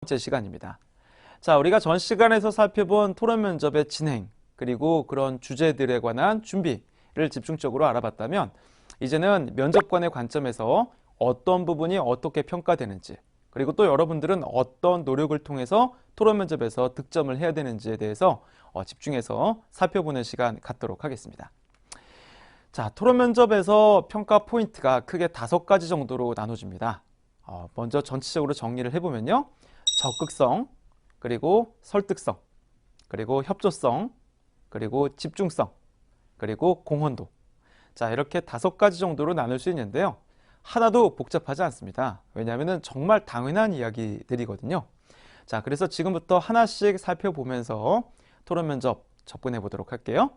번째 시간입니다. 자, 우리가 전 시간에서 살펴본 토론 면접의 진행, 그리고 그런 주제들에 관한 준비를 집중적으로 알아봤다면, 이제는 면접관의 관점에서 어떤 부분이 어떻게 평가되는지, 그리고 또 여러분들은 어떤 노력을 통해서 토론 면접에서 득점을 해야 되는지에 대해서 집중해서 살펴보는 시간 갖도록 하겠습니다. 자, 토론 면접에서 평가 포인트가 크게 5가지 정도로 나눠집니다. 먼저 전체적으로 정리를 해보면요. 적극성, 그리고 설득성, 그리고 협조성, 그리고 집중성, 그리고 공헌도. 자, 이렇게 5가지 정도로 나눌 수 있는데요. 하나도 복잡하지 않습니다. 왜냐하면 정말 당연한 이야기들이거든요. 자, 그래서 지금부터 하나씩 살펴보면서 토론 면접 접근해 보도록 할게요.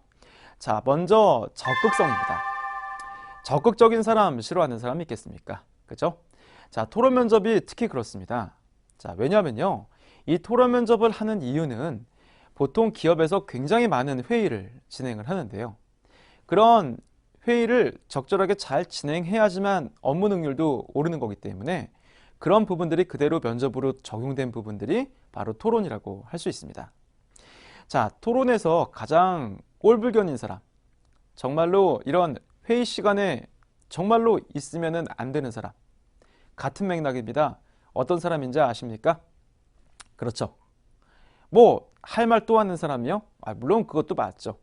자, 먼저 적극성입니다. 적극적인 사람 싫어하는 사람 있겠습니까? 그죠? 자, 토론 면접이 특히 그렇습니다. 자, 왜냐하면요. 이 토론 면접을 하는 이유는 보통 기업에서 굉장히 많은 회의를 진행을 하는데요. 그런 회의를 적절하게 잘 진행해야지만 업무 능률도 오르는 거기 때문에 그런 부분들이 그대로 면접으로 적용된 부분들이 바로 토론이라고 할 수 있습니다. 자, 토론에서 가장 꼴불견인 사람, 정말로 이런 회의 시간에 정말로 있으면 안 되는 사람, 같은 맥락입니다. 어떤 사람인지 아십니까? 그렇죠. 뭐 할 말 또 하는 사람이요? 물론 그것도 맞죠.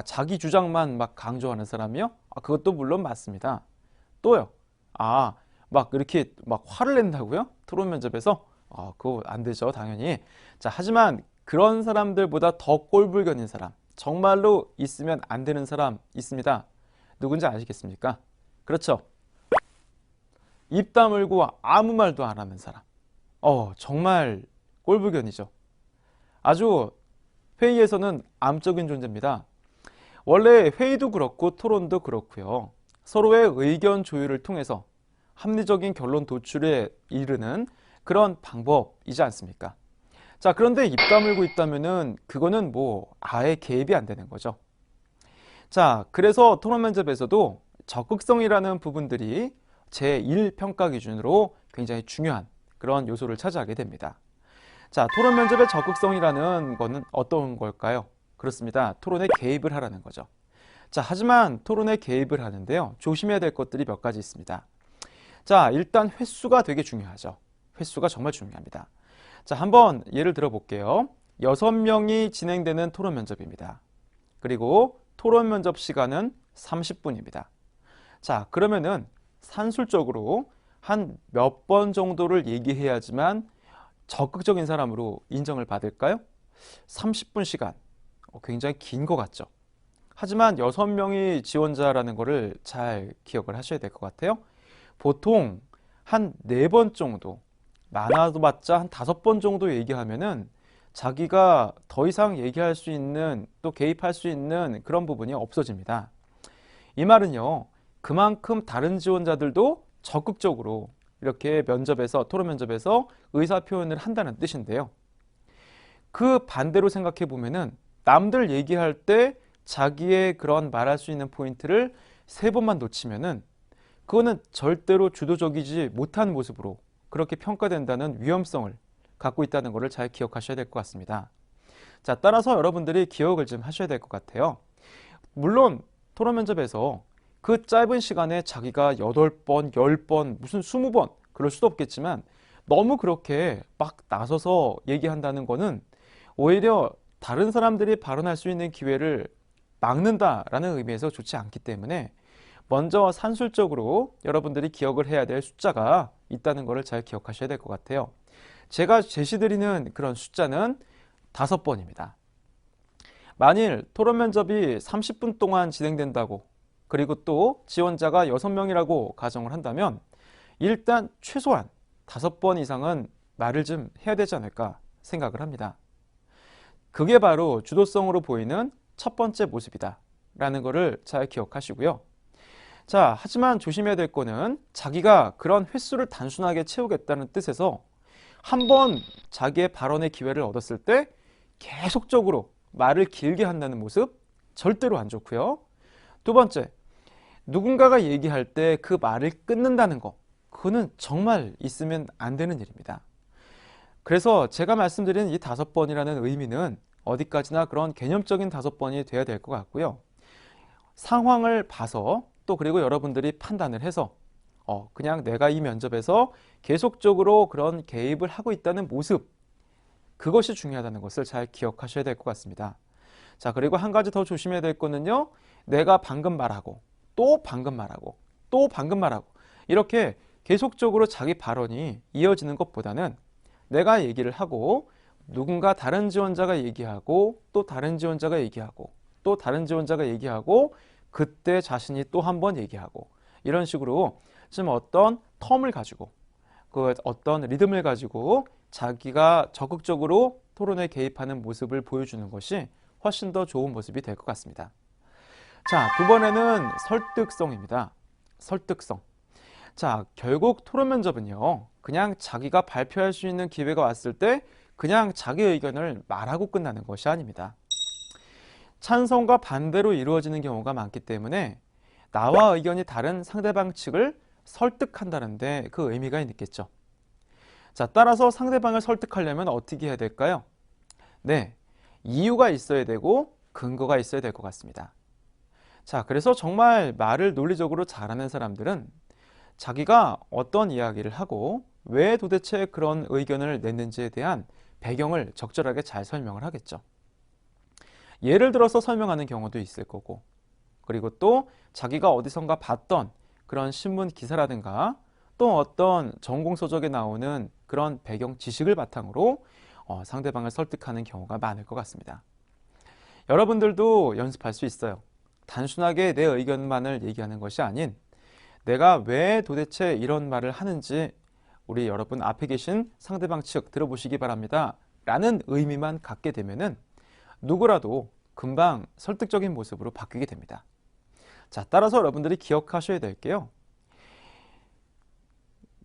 자기 주장만 막 강조하는 사람이요? 그것도 물론 맞습니다. 또요. 막 이렇게 막 화를 낸다고요? 토론 면접에서? 그거 안 되죠, 당연히. 자, 하지만 그런 사람들보다 더 꼴불견인 사람, 정말로 있으면 안 되는 사람 있습니다. 누군지 아시겠습니까? 그렇죠. 입 다물고 아무 말도 안 하는 사람. 정말 꼴불견이죠. 아주 회의에서는 암적인 존재입니다. 원래 회의도 그렇고 토론도 그렇고요. 서로의 의견 조율을 통해서 합리적인 결론 도출에 이르는 그런 방법이지 않습니까? 자, 그런데 입 다물고 있다면은 그거는 뭐 아예 개입이 안 되는 거죠. 자, 그래서 토론 면접에서도 적극성이라는 부분들이 제1평가 기준으로 굉장히 중요한 그런 요소를 차지하게 됩니다. 자, 토론 면접의 적극성이라는 거는 어떤 걸까요? 그렇습니다. 토론에 개입을 하라는 거죠. 자, 하지만 토론에 개입을 하는데요. 조심해야 될 것들이 몇 가지 있습니다. 자, 일단 횟수가 되게 중요하죠. 횟수가 정말 중요합니다. 자, 한번 예를 들어 볼게요. 6명이 진행되는 토론 면접입니다. 그리고 토론 면접 시간은 30분입니다. 자, 그러면은 산술적으로 한 몇 번 정도를 얘기해야지만 적극적인 사람으로 인정을 받을까요? 30분 시간. 굉장히 긴 것 같죠. 하지만 6명이 지원자라는 것을 잘 기억을 하셔야 될 것 같아요. 보통 한 4번 정도, 많아도 봤자 한 5번 정도 얘기하면은 자기가 더 이상 얘기할 수 있는, 또 개입할 수 있는 그런 부분이 없어집니다. 이 말은요, 그만큼 다른 지원자들도 적극적으로 이렇게 면접에서, 토론 면접에서 의사 표현을 한다는 뜻인데요. 그 반대로 생각해 보면은 남들 얘기할 때 자기의 그런 말할 수 있는 포인트를 3번만 놓치면은 그거는 절대로 주도적이지 못한 모습으로 그렇게 평가된다는 위험성을 갖고 있다는 것을 잘 기억하셔야 될 것 같습니다. 자, 따라서 여러분들이 기억을 좀 하셔야 될 것 같아요. 물론 토론 면접에서 그 짧은 시간에 자기가 8번, 10번, 무슨 20번 그럴 수도 없겠지만 너무 그렇게 막 나서서 얘기한다는 거는 오히려 다른 사람들이 발언할 수 있는 기회를 막는다라는 의미에서 좋지 않기 때문에 먼저 산술적으로 여러분들이 기억을 해야 될 숫자가 있다는 것을 잘 기억하셔야 될 것 같아요. 제가 제시드리는 그런 숫자는 5번입니다. 만일 토론 면접이 30분 동안 진행된다고, 그리고 또 지원자가 6명이라고 가정을 한다면 일단 최소한 5번 이상은 말을 좀 해야 되지 않을까 생각을 합니다. 그게 바로 주도성으로 보이는 첫 번째 모습이다 라는 것을 잘 기억하시고요. 자, 하지만 조심해야 될 거는 자기가 그런 횟수를 단순하게 채우겠다는 뜻에서 한번 자기의 발언의 기회를 얻었을 때 계속적으로 말을 길게 한다는 모습 절대로 안 좋고요. 두 번째, 누군가가 얘기할 때 그 말을 끊는다는 거, 그거는 정말 있으면 안 되는 일입니다. 그래서 제가 말씀드린 이 5번이라는 의미는 어디까지나 그런 개념적인 5번이 돼야 될 것 같고요. 상황을 봐서 또 그리고 여러분들이 판단을 해서 그냥 내가 이 면접에서 계속적으로 그런 개입을 하고 있다는 모습, 그것이 중요하다는 것을 잘 기억하셔야 될 것 같습니다. 자, 그리고 한 가지 더 조심해야 될 거는요. 내가 방금 말하고 또 방금 말하고 또 방금 말하고 이렇게 계속적으로 자기 발언이 이어지는 것보다는 내가 얘기를 하고 누군가 다른 지원자가 얘기하고 또 다른 지원자가 얘기하고 또 다른 지원자가 얘기하고 그때 자신이 또 한 번 얘기하고 이런 식으로 좀 어떤 텀을 가지고 그 어떤 리듬을 가지고 자기가 적극적으로 토론에 개입하는 모습을 보여주는 것이 훨씬 더 좋은 모습이 될 것 같습니다. 자, 두 번에는 설득성입니다. 설득성. 자, 결국 토론 면접은요, 그냥 자기가 발표할 수 있는 기회가 왔을 때 그냥 자기 의견을 말하고 끝나는 것이 아닙니다. 찬성과 반대로 이루어지는 경우가 많기 때문에 나와 의견이 다른 상대방 측을 설득한다는데 그 의미가 있겠죠. 자, 따라서 상대방을 설득하려면 어떻게 해야 될까요? 네, 이유가 있어야 되고 근거가 있어야 될 것 같습니다. 자, 그래서 정말 말을 논리적으로 잘하는 사람들은 자기가 어떤 이야기를 하고 왜 도대체 그런 의견을 냈는지에 대한 배경을 적절하게 잘 설명을 하겠죠. 예를 들어서 설명하는 경우도 있을 거고, 그리고 또 자기가 어디선가 봤던 그런 신문 기사라든가 또 어떤 전공서적에 나오는 그런 배경 지식을 바탕으로 상대방을 설득하는 경우가 많을 것 같습니다. 여러분들도 연습할 수 있어요. 단순하게 내 의견만을 얘기하는 것이 아닌 내가 왜 도대체 이런 말을 하는지 우리 여러분 앞에 계신 상대방 측 들어보시기 바랍니다. 라는 의미만 갖게 되면은 누구라도 금방 설득적인 모습으로 바뀌게 됩니다. 자, 따라서 여러분들이 기억하셔야 될 게요.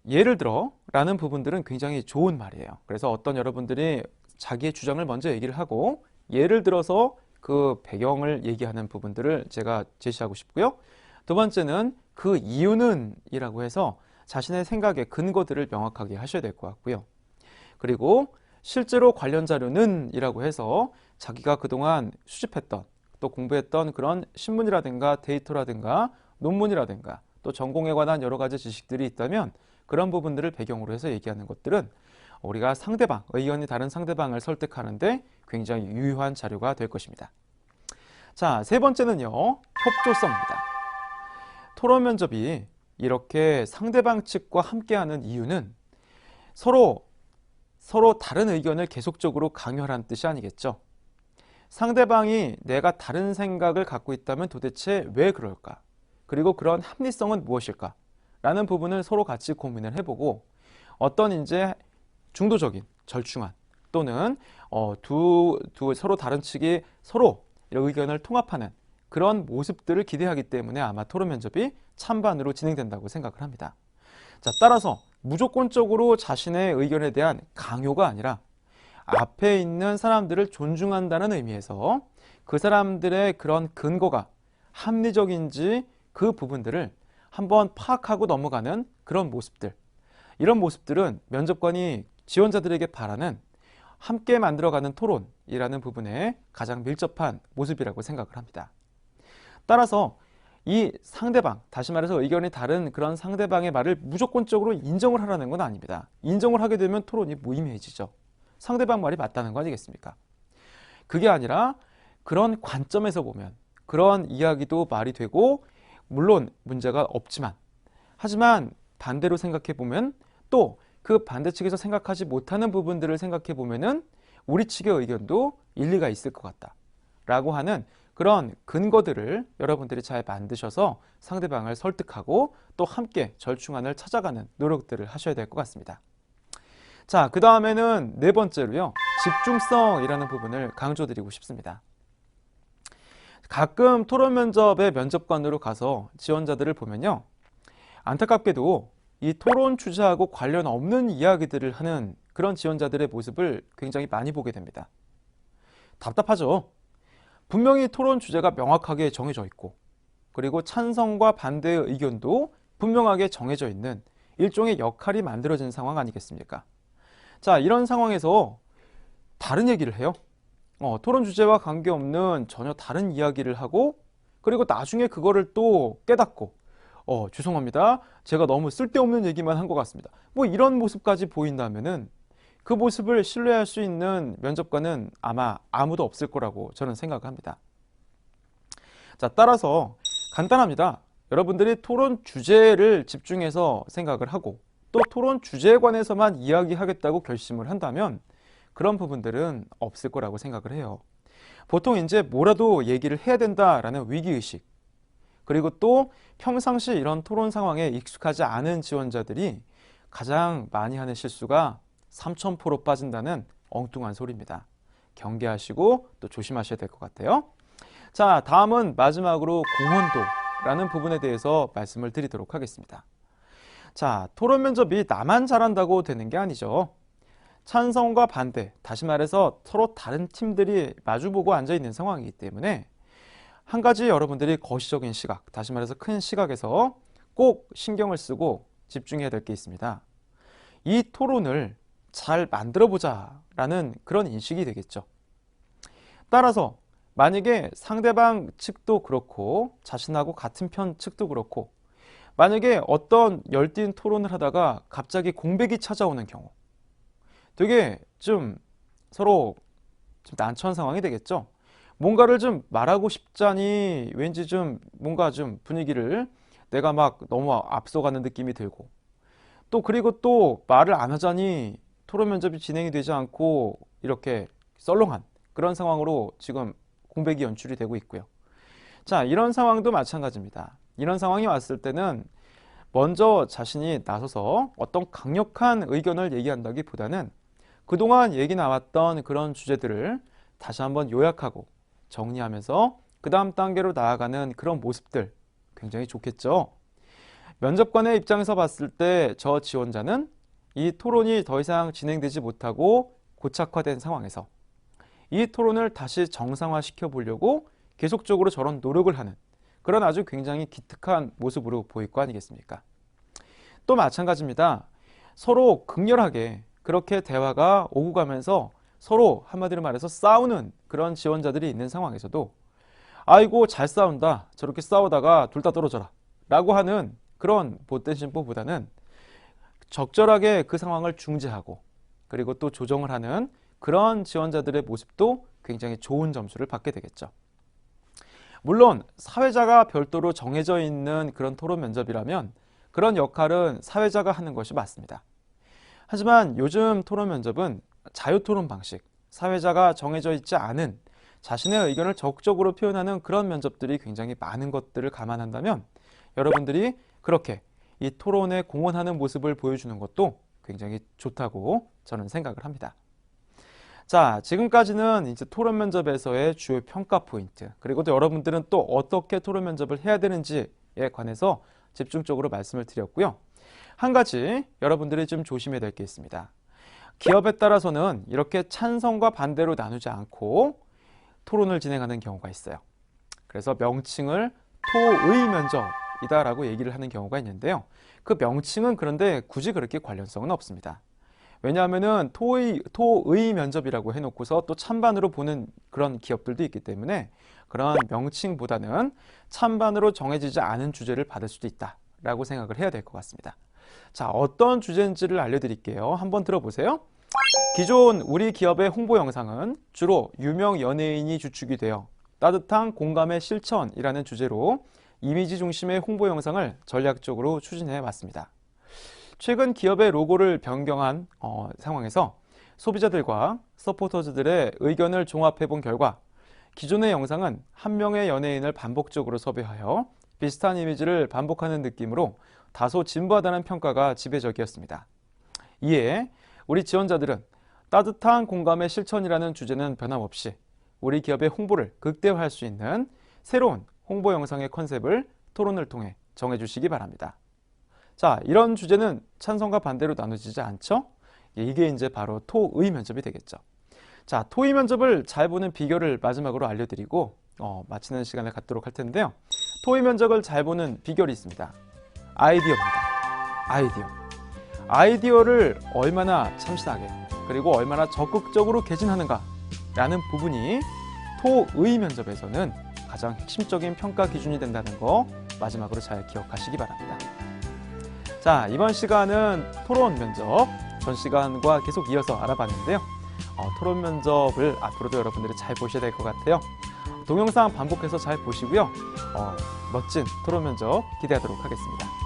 예를 들어 라는 부분들은 굉장히 좋은 말이에요. 그래서 어떤 여러분들이 자기의 주장을 먼저 얘기를 하고 예를 들어서 그 배경을 얘기하는 부분들을 제가 제시하고 싶고요. 두 번째는 그 이유는 이라고 해서 자신의 생각의 근거들을 명확하게 하셔야 될 것 같고요. 그리고 실제로 관련 자료는 이라고 해서 자기가 그동안 수집했던 또 공부했던 그런 신문이라든가 데이터라든가 논문이라든가 또 전공에 관한 여러 가지 지식들이 있다면 그런 부분들을 배경으로 해서 얘기하는 것들은 우리가 상대방, 의견이 다른 상대방을 설득하는데 굉장히 유효한 자료가 될 것입니다. 자, 세 번째는요, 협조성입니다. 토론 면접이 이렇게 상대방 측과 함께하는 이유는 서로 다른 의견을 계속적으로 강요하라는 뜻이 아니겠죠. 상대방이 내가 다른 생각을 갖고 있다면 도대체 왜 그럴까? 그리고 그런 합리성은 무엇일까? 라는 부분을 서로 같이 고민을 해보고 어떤 이제 중도적인, 절충안 또는 서로 다른 측이 서로 의견을 통합하는 그런 모습들을 기대하기 때문에 아마 토론 면접이 찬반으로 진행된다고 생각을 합니다. 자, 따라서 무조건적으로 자신의 의견에 대한 강요가 아니라 앞에 있는 사람들을 존중한다는 의미에서 그 사람들의 그런 근거가 합리적인지 그 부분들을 한번 파악하고 넘어가는 그런 모습들, 이런 모습들은 면접관이 지원자들에게 바라는 함께 만들어가는 토론이라는 부분에 가장 밀접한 모습이라고 생각을 합니다. 따라서 이 상대방, 다시 말해서 의견이 다른 그런 상대방의 말을 무조건적으로 인정을 하라는 건 아닙니다. 인정을 하게 되면 토론이 무의미해지죠. 상대방 말이 맞다는 거 아니겠습니까? 그게 아니라 그런 관점에서 보면 그런 이야기도 말이 되고 물론 문제가 없지만 하지만 반대로 생각해 보면 또 그 반대측에서 생각하지 못하는 부분들을 생각해 보면은 우리 측의 의견도 일리가 있을 것 같다 라고 하는 그런 근거들을 여러분들이 잘 만드셔서 상대방을 설득하고 또 함께 절충안을 찾아가는 노력들을 하셔야 될 것 같습니다. 자, 그 다음에는 네 번째로요, 집중성이라는 부분을 강조드리고 싶습니다. 가끔 토론 면접의 면접관으로 가서 지원자들을 보면요, 안타깝게도 이 토론 주제하고 관련 없는 이야기들을 하는 그런 지원자들의 모습을 굉장히 많이 보게 됩니다. 답답하죠. 분명히 토론 주제가 명확하게 정해져 있고 그리고 찬성과 반대의 의견도 분명하게 정해져 있는 일종의 역할이 만들어진 상황 아니겠습니까? 자, 이런 상황에서 다른 얘기를 해요. 토론 주제와 관계없는 전혀 다른 이야기를 하고, 그리고 나중에 그거를 또 깨닫고, 죄송합니다. 제가 너무 쓸데없는 얘기만 한 것 같습니다. 뭐 이런 모습까지 보인다면은 그 모습을 신뢰할 수 있는 면접관은 아마 아무도 없을 거라고 저는 생각합니다. 자, 따라서 간단합니다. 여러분들이 토론 주제를 집중해서 생각을 하고 또 토론 주제에 관해서만 이야기하겠다고 결심을 한다면 그런 부분들은 없을 거라고 생각을 해요. 보통 이제 뭐라도 얘기를 해야 된다라는 위기의식, 그리고 또 평상시 이런 토론 상황에 익숙하지 않은 지원자들이 가장 많이 하는 실수가 3000% 빠진다는 엉뚱한 소리입니다. 경계하시고 또 조심하셔야 될 것 같아요. 자, 다음은 마지막으로 공헌도라는 부분에 대해서 말씀을 드리도록 하겠습니다. 자, 토론 면접이 나만 잘한다고 되는 게 아니죠. 찬성과 반대, 다시 말해서 서로 다른 팀들이 마주보고 앉아있는 상황이기 때문에 한 가지 여러분들이 거시적인 시각, 다시 말해서 큰 시각에서 꼭 신경을 쓰고 집중해야 될 게 있습니다. 이 토론을 잘 만들어보자 라는 그런 인식이 되겠죠. 따라서 만약에 상대방 측도 그렇고 자신하고 같은 편 측도 그렇고 만약에 어떤 열띤 토론을 하다가 갑자기 공백이 찾아오는 경우 되게 좀 서로 좀 난처한 상황이 되겠죠. 뭔가를 좀 말하고 싶자니 왠지 좀 뭔가 좀 분위기를 내가 막 너무 앞서가는 느낌이 들고 또 그리고 또 말을 안 하자니 토론 면접이 진행이 되지 않고 이렇게 썰렁한 그런 상황으로 지금 공백이 연출이 되고 있고요. 자, 이런 상황도 마찬가지입니다. 이런 상황이 왔을 때는 먼저 자신이 나서서 어떤 강력한 의견을 얘기한다기보다는 그동안 얘기 나왔던 그런 주제들을 다시 한번 요약하고 정리하면서 그 다음 단계로 나아가는 그런 모습들 굉장히 좋겠죠. 면접관의 입장에서 봤을 때 저 지원자는 이 토론이 더 이상 진행되지 못하고 고착화된 상황에서 이 토론을 다시 정상화시켜 보려고 계속적으로 저런 노력을 하는 그런 아주 굉장히 기특한 모습으로 보일 거 아니겠습니까? 또 마찬가지입니다. 서로 극렬하게 그렇게 대화가 오고 가면서 서로 한마디로 말해서 싸우는 그런 지원자들이 있는 상황에서도 아이고 잘 싸운다, 저렇게 싸우다가 둘 다 떨어져라 라고 하는 그런 못된 심보보다는 적절하게 그 상황을 중재하고 그리고 또 조정을 하는 그런 지원자들의 모습도 굉장히 좋은 점수를 받게 되겠죠. 물론 사회자가 별도로 정해져 있는 그런 토론 면접이라면 그런 역할은 사회자가 하는 것이 맞습니다. 하지만 요즘 토론 면접은 자유토론 방식, 사회자가 정해져 있지 않은 자신의 의견을 적극적으로 표현하는 그런 면접들이 굉장히 많은 것들을 감안한다면 여러분들이 그렇게 이 토론에 공헌하는 모습을 보여주는 것도 굉장히 좋다고 저는 생각을 합니다. 자, 지금까지는 이제 토론 면접에서의 주요 평가 포인트, 그리고 또 여러분들은 또 어떻게 토론 면접을 해야 되는지에 관해서 집중적으로 말씀을 드렸고요. 한 가지 여러분들이 좀 조심해야 될 게 있습니다. 기업에 따라서는 이렇게 찬성과 반대로 나누지 않고 토론을 진행하는 경우가 있어요. 그래서 명칭을 토의 면접이다라고 얘기를 하는 경우가 있는데요. 그 명칭은 그런데 굳이 그렇게 관련성은 없습니다. 왜냐하면은 토의 면접이라고 해놓고서 또 찬반으로 보는 그런 기업들도 있기 때문에 그런 명칭보다는 찬반으로 정해지지 않은 주제를 받을 수도 있다라고 생각을 해야 될 것 같습니다. 자, 어떤 주제인지를 알려드릴게요. 한번 들어보세요. 기존 우리 기업의 홍보 영상은 주로 유명 연예인이 주축이 되어 따뜻한 공감의 실천이라는 주제로 이미지 중심의 홍보 영상을 전략적으로 추진해 왔습니다. 최근 기업의 로고를 변경한 상황에서 소비자들과 서포터즈들의 의견을 종합해 본 결과 기존의 영상은 한 명의 연예인을 반복적으로 섭외하여 비슷한 이미지를 반복하는 느낌으로 다소 진부하다는 평가가 지배적이었습니다. 이에 우리 지원자들은 따뜻한 공감의 실천이라는 주제는 변함없이 우리 기업의 홍보를 극대화할 수 있는 새로운 홍보 영상의 컨셉을 토론을 통해 정해주시기 바랍니다. 자, 이런 주제는 찬성과 반대로 나누어지지 않죠? 이게 이제 바로 토의 면접이 되겠죠. 자, 토의 면접을 잘 보는 비결을 마지막으로 알려드리고 마치는 시간을 갖도록 할 텐데요. 토의 면접을 잘 보는 비결이 있습니다. 아이디어입니다. 아이디어. 아이디어를 얼마나 참신하게 그리고 얼마나 적극적으로 개진하는가 라는 부분이 토의 면접에서는 가장 핵심적인 평가 기준이 된다는 거 마지막으로 잘 기억하시기 바랍니다. 자, 이번 시간은 토론 면접 전 시간과 계속 이어서 알아봤는데요. 토론 면접을 앞으로도 여러분들이 잘 보셔야 될 것 같아요. 동영상 반복해서 잘 보시고요. 멋진 토론 면접 기대하도록 하겠습니다.